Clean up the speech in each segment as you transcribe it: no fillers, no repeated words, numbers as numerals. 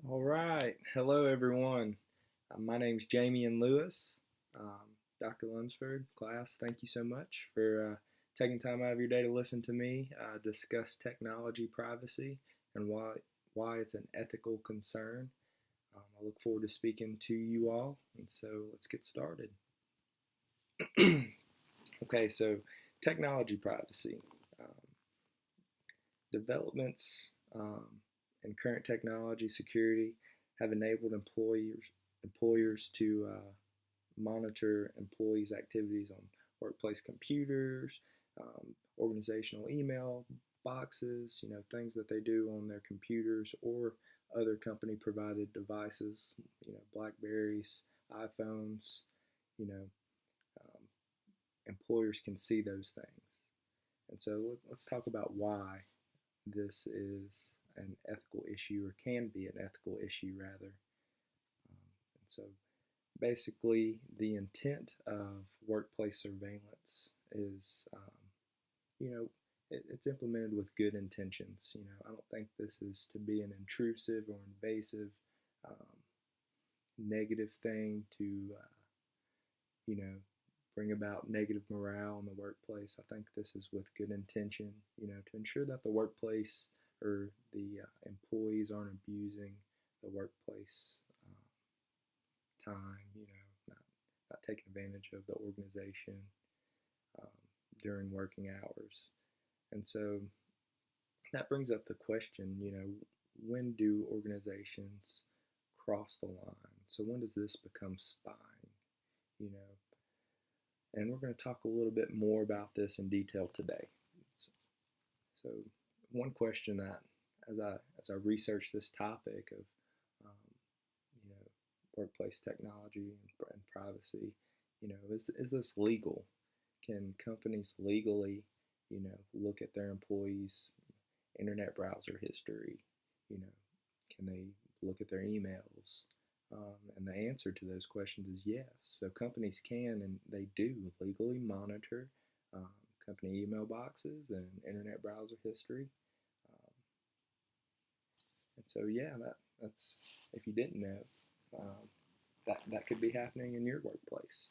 All right. Hello, everyone. My name's Jamion Lewis. Dr. Lunsford, class, thank you so much for taking time out of your day to listen to me discuss technology privacy and why it's an ethical concern. I look forward to speaking to you all, and so let's get started. Okay, so technology privacy. Um, Developments in current technology security have enabled employers to monitor employees' activities on workplace computers, organizational email boxes, things that they do on their computers or other company provided devices, Blackberries, iPhones, you know, um, employers can see those things. And so let's talk about why this is an ethical issue, or can be an ethical issue rather. And so basically, the intent of workplace surveillance is, it's implemented with good intentions. I don't think this is to be an intrusive or invasive, um, negative thing to, you know, bring about negative morale in the workplace. I think this is with good intention, to ensure that the workplace or the employees aren't abusing the workplace time, not taking advantage of the organization um, during working hours. And so that brings up the question, when do organizations cross the line? So when does this become spying? You know, and we're going to talk a little bit more about this in detail today. So one question that, as I research this topic of, um, you know, workplace technology and privacy, is this legal? Can companies legally, look at their employees' internet browser history? Can they look at their emails? And the answer to those questions is yes. So companies can and they do legally monitor um, company email boxes and internet browser history. Um, and so yeah, that's if you didn't know, that could be happening in your workplace.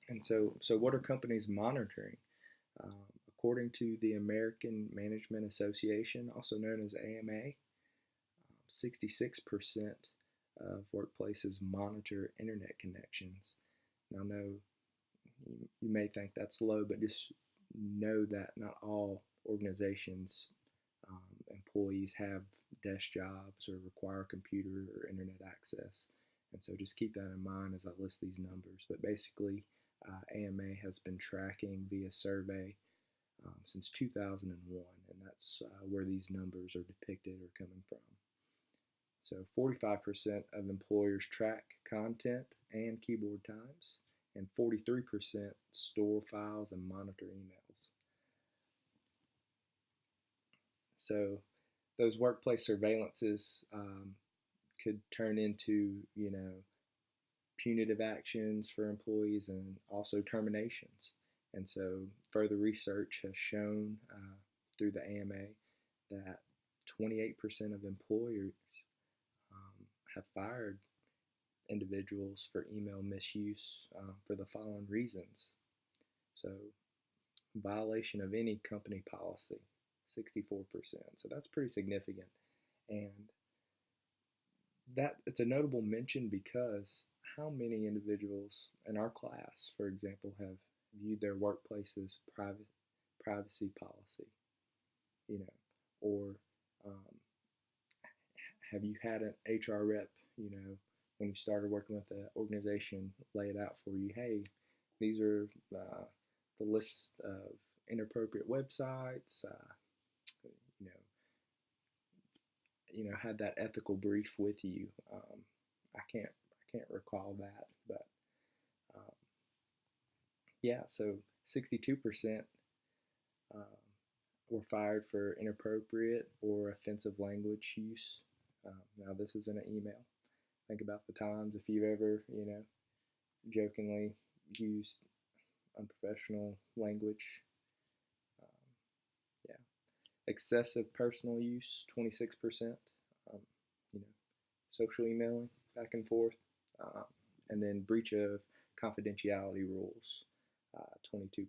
And so what are companies monitoring? According to the American Management Association, also known as AMA, 66% of workplaces monitor internet connections. Now, no, you may think that's low, but just know that not all organizations, employees have desk jobs or require computer or internet access. And so just keep that in mind as I list these numbers. But basically, AMA has been tracking via survey since 2001, and that's where these numbers are depicted or coming from. So 45% of employers track content and keyboard times, and 43% store files and monitor emails. So those workplace surveillances could turn into, punitive actions for employees and also terminations. And so further research has shown through the AMA that 28% of employers have fired individuals for email misuse for the following reasons. So, violation of any company policy, 64%. So that's pretty significant. And that it's a notable mention because how many individuals in our class, for example, have viewed their workplace's privacy policy, or um, have you had an HR rep, when you started working with the organization, lay it out for you? Hey, these are the list of inappropriate websites. You know, had that ethical brief with you. I can't recall that, but um, yeah. So 62% um, were fired for inappropriate or offensive language use. Now this is in an email. Think about the times if you've ever, jokingly used unprofessional language. Um, yeah. Excessive personal use, 26%. social emailing back and forth, um, and then breach of confidentiality rules, 22%.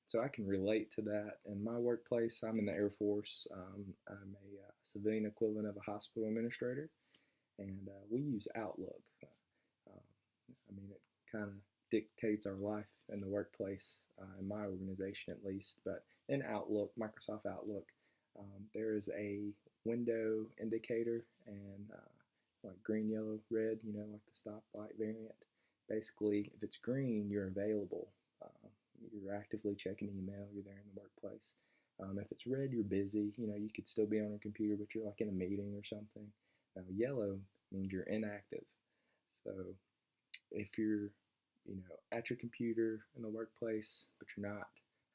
So I can relate to that. In my workplace, I'm in the Air Force. I'm a civilian equivalent of a hospital administrator, and we use Outlook. I mean, it kind of dictates our life in the workplace, in my organization at least. But in Outlook, Microsoft Outlook, there is a window indicator and like green, yellow, red, like the stoplight variant. Basically, if it's green, you're available. You're actively checking email, you're there in the workplace. If it's red, you're busy. You could still be on your computer, but you're like in a meeting or something. Now, yellow means you're inactive. So if you're, at your computer in the workplace, but you're not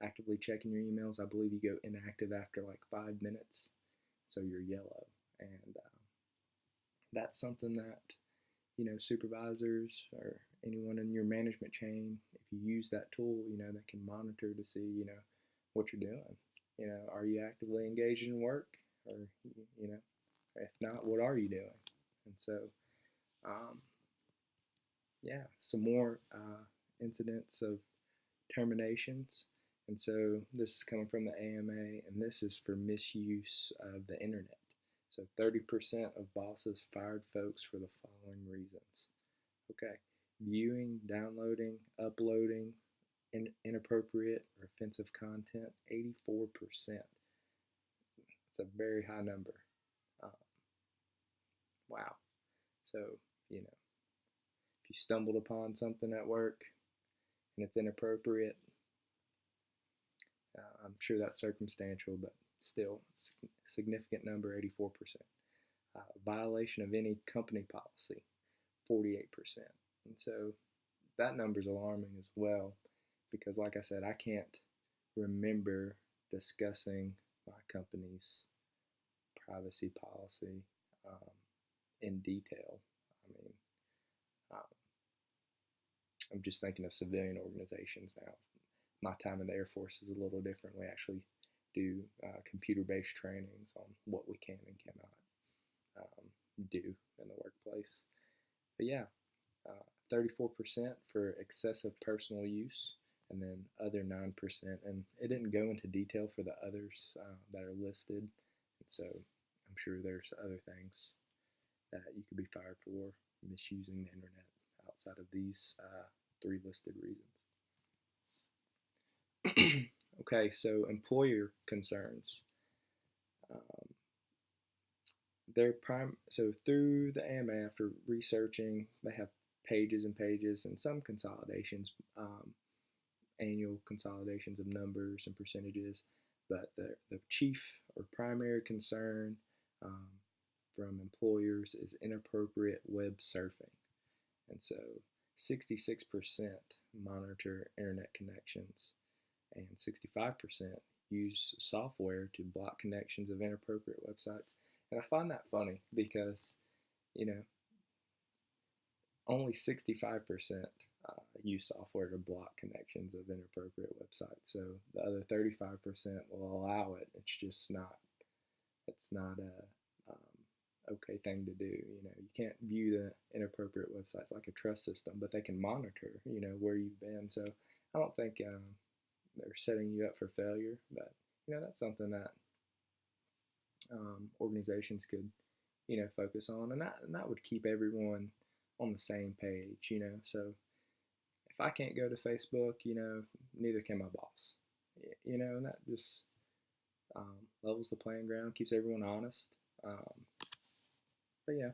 actively checking your emails, I believe you go inactive after like 5 minutes. So you're yellow. And that's something that, supervisors or anyone in your management chain, if you use that tool, they can monitor to see, what you're doing. Are you actively engaged in work? Or, if not, what are you doing? And so, um, yeah, some more incidents of terminations. And so this is coming from the AMA, and this is for misuse of the internet. So 30% of bosses fired folks for the following reasons. Okay, viewing, downloading, uploading inappropriate or offensive content, 84%. It's a very high number. Um, wow. So, if you stumbled upon something at work and it's inappropriate, I'm sure that's circumstantial, but still, significant number, 84%. Violation of any company policy, 48%. And so that number is alarming as well because, like I said, I can't remember discussing my company's privacy policy in detail. I mean, um, I'm just thinking of civilian organizations now. My time in the Air Force is a little different. We actually do computer-based trainings on what we can and cannot do in the workplace. But yeah, 34% for excessive personal use, and then other 9%. And it didn't go into detail for the others that are listed. And so I'm sure there's other things that you could be fired for misusing the internet outside of these three listed reasons. Okay, so employer concerns. So through the AMA, after researching, they have pages and pages and some consolidations, annual consolidations of numbers and percentages. But the chief or primary concern from employers is inappropriate web surfing. And so 66% monitor internet connections, and 65% use software to block connections of inappropriate websites. And I find that funny because, only 65% use software to block connections of inappropriate websites. So the other 35% will allow it. It's not a okay thing to do. You can't view the inappropriate websites like a trust system, but they can monitor, where you've been. So I don't think they're setting you up for failure, but that's something that organizations could, focus on, and that would keep everyone on the same page, So if I can't go to Facebook, neither can my boss, and that just levels the playing ground, keeps everyone honest. But yeah,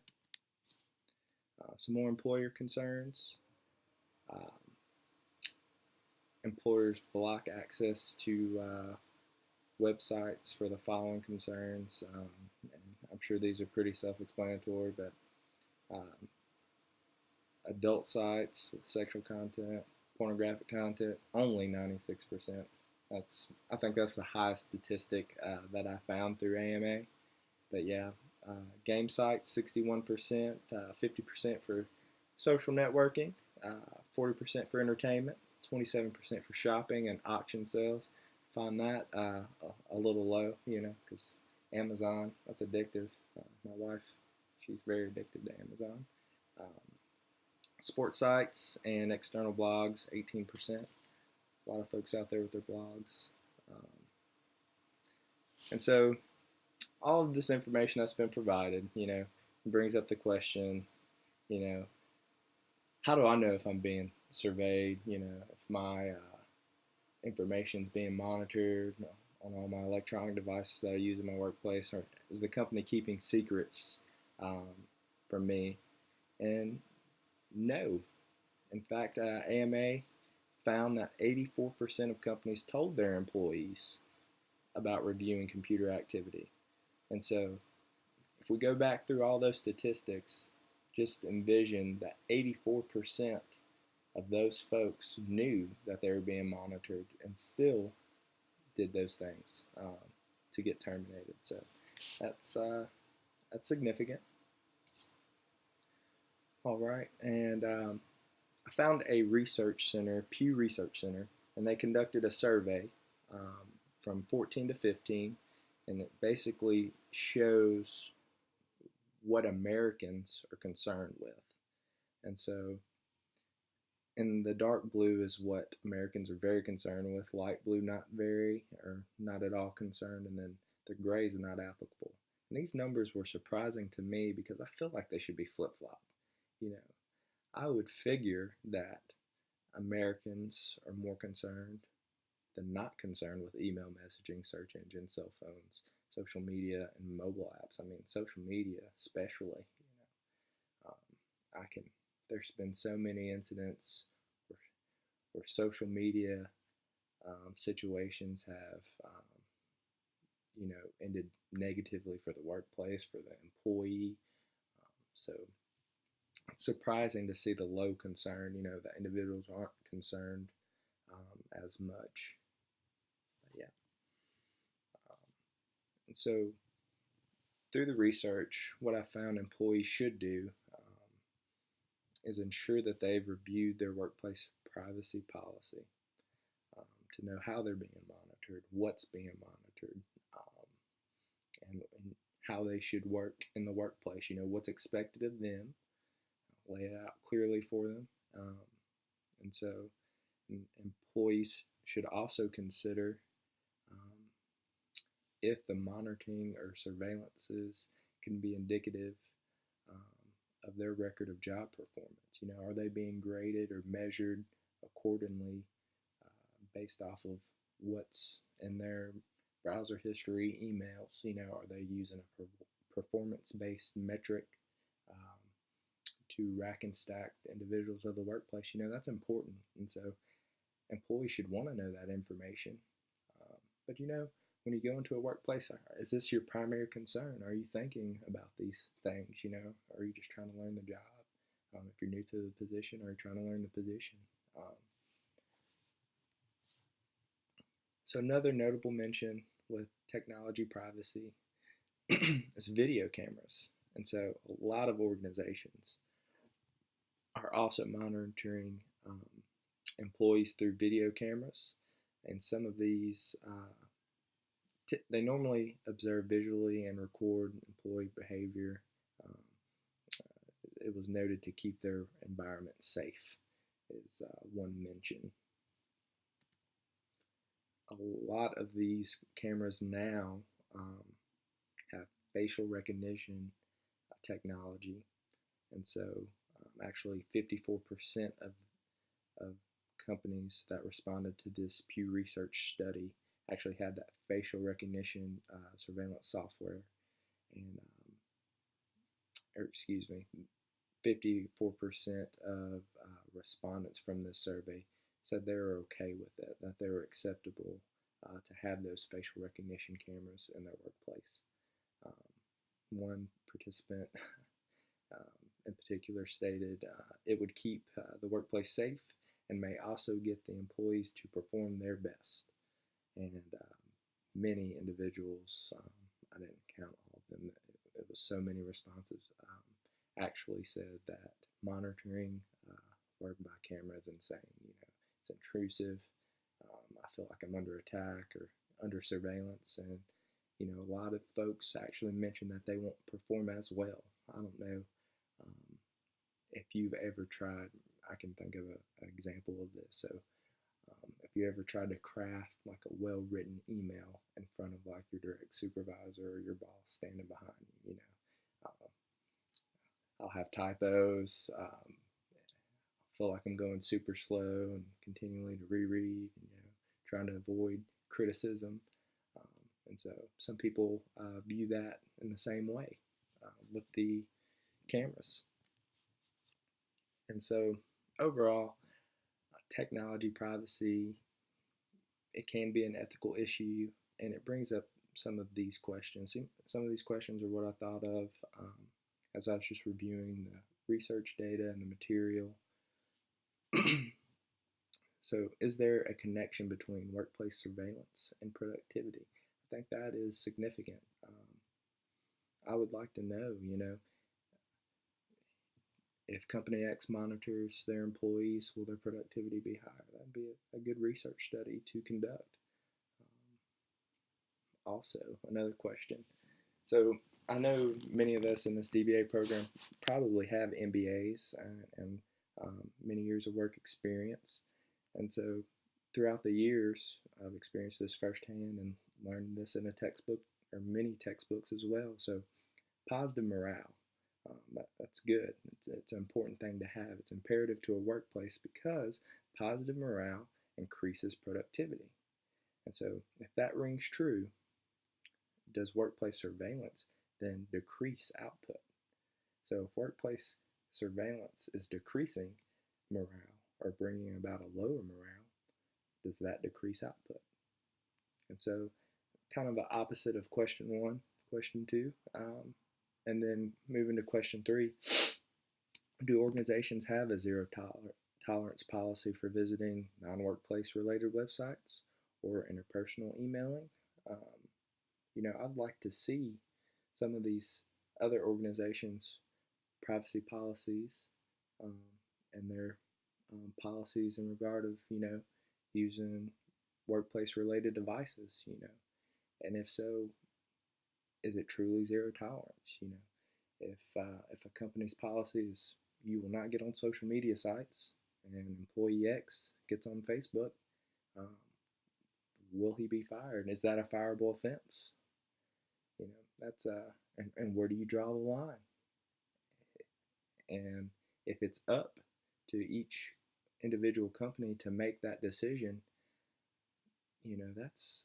some more employer concerns. Um, Employers block access to websites for the following concerns. And I'm sure these are pretty self-explanatory, but um, adult sites with sexual content, pornographic content, only 96%. I think that's the highest statistic that I found through AMA. But yeah, game sites 61%, 50% for social networking, 40% for entertainment, 27% for shopping and auction sales. Find that a little low, because Amazon, that's addictive. My wife, She's very addicted to Amazon. Um, Sports sites and external blogs, 18%. A lot of folks out there with their blogs. Um, and so all of this information that's been provided, brings up the question, you know, how do I know if I'm being surveyed? If my information is being monitored on all my electronic devices that I use in my workplace, or is the company keeping secrets um, from me? And no. In fact, AMA found that 84% of companies told their employees about reviewing computer activity. And so, if we go back through all those statistics, just envision that 84% of those folks knew that they were being monitored and still did those things to get terminated. So that's significant. All right, and I found a research center, Pew Research Center, and they conducted a survey from 14 to 15, and it basically shows what Americans are concerned with. And so in the dark blue is what Americans are very concerned with, light blue not very or not at all concerned, and then the gray is not applicable. And these numbers were surprising to me because I feel like they should be flip-flopped. You know, I would figure that Americans are more concerned than not concerned with email messaging, search engines, cell phones, social media, and mobile apps. I mean, social media especially. I can. There's been so many incidents where social media situations have, ended negatively for the workplace, for the employee. So it's surprising to see the low concern. That individuals aren't concerned as much. But yeah. And so through the research, what I found employees should do is ensure that they've reviewed their workplace privacy policy to know how they're being monitored, what's being monitored, and how they should work in the workplace. What's expected of them, lay it out clearly for them. And so employees should also consider if the monitoring or surveillances can be indicative of their record of job performance. Are they being graded or measured accordingly based off of what's in their browser history, emails? Are they using a performance-based metric to rack and stack the individuals of the workplace? That's important, and so employees should want to know that information. But when you go into a workplace, is this your primary concern? Are you thinking about these things? Or are you just trying to learn the job? If you're new to the position, are you trying to learn the position? So another notable mention with technology privacy is video cameras. And so a lot of organizations are also monitoring employees through video cameras. And some of these, they normally observe visually and record employee behavior. It was noted to keep their environment safe is one mention. A lot of these cameras now have facial recognition technology, and so actually 54% of companies that responded to this Pew Research study actually had that facial recognition surveillance software, and or excuse me, 54% of respondents from this survey said they were okay with it, that they were acceptable to have those facial recognition cameras in their workplace. One participant in particular stated it would keep the workplace safe and may also get the employees to perform their best. And many individuals, I didn't count all of them, it was so many responses, actually said that monitoring work by camera is insane. It's intrusive. I feel like I'm under attack or under surveillance, and a lot of folks actually mention that they won't perform as well I don't know if you've ever tried. I can think of an example of this. So if you ever tried to craft like a well-written email in front of like your direct supervisor or your boss standing behind you, I'll have typos. Feel like I'm going super slow and continually to reread, trying to avoid criticism. And so some people view that in the same way with the cameras. And so overall, technology privacy, it can be an ethical issue, and it brings up some of these questions. Some of these questions are what I thought of as I was just reviewing the research data and the material. So, is there a connection between workplace surveillance and productivity? I think that is significant. I would like to know, if company X monitors their employees, will their productivity be higher? That'd be a good research study to conduct. Also, another question. So, I know many of us in this DBA program probably have MBAs and many years of work experience. And so throughout the years, I've experienced this firsthand and learned this in a textbook or many textbooks as well. So positive morale, that's good. It's an important thing to have. It's imperative to a workplace because positive morale increases productivity. And so if that rings true, does workplace surveillance then decrease output? So if workplace surveillance is decreasing morale or bringing about a lower morale, does that decrease output? And so, kind of the opposite of question one, question two, and then moving to question three: do organizations have a zero tolerance policy for visiting non-workplace related websites or interpersonal emailing? Um, I'd like to see some of these other organizations' privacy policies um, and their policies in regard of using workplace related devices, and if so, is it truly zero tolerance? If a company's policy is you will not get on social media sites, and employee X gets on Facebook, um, will he be fired? Is that a fireable offense? That's and where do you draw the line? And if it's up to each individual company to make that decision, that's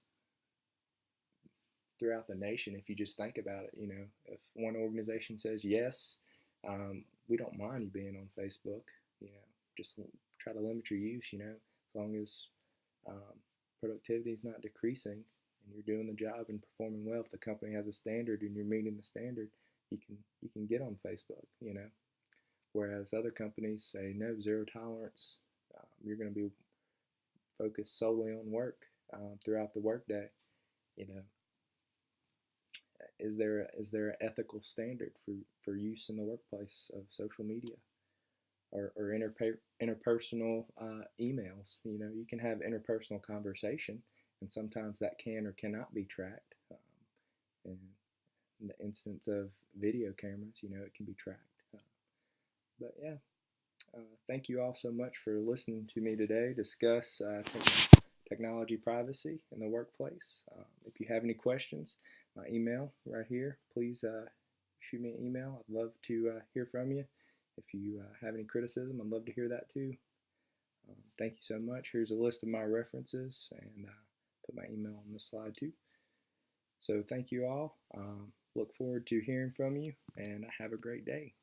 throughout the nation. If you just think about it, if one organization says yes, we don't mind you being on Facebook, just try to limit your use, as long as um, productivity is not decreasing and you're doing the job and performing well. If the company has a standard and you're meeting the standard, you can get on Facebook, Whereas other companies say no, zero tolerance. You're going to be focused solely on work throughout the workday. You know, is there an ethical standard for use in the workplace of social media or interpersonal emails? You can have interpersonal conversation, and sometimes that can or cannot be tracked. And in the instance of video cameras, it can be tracked. But yeah, thank you all so much for listening to me today discuss technology privacy in the workplace. If you have any questions, my email right here, please shoot me an email. I'd love to hear from you. If you have any criticism, I'd love to hear that too. Thank you so much. Here's a list of my references, and put my email on this slide too. So thank you all. Look forward to hearing from you, and have a great day.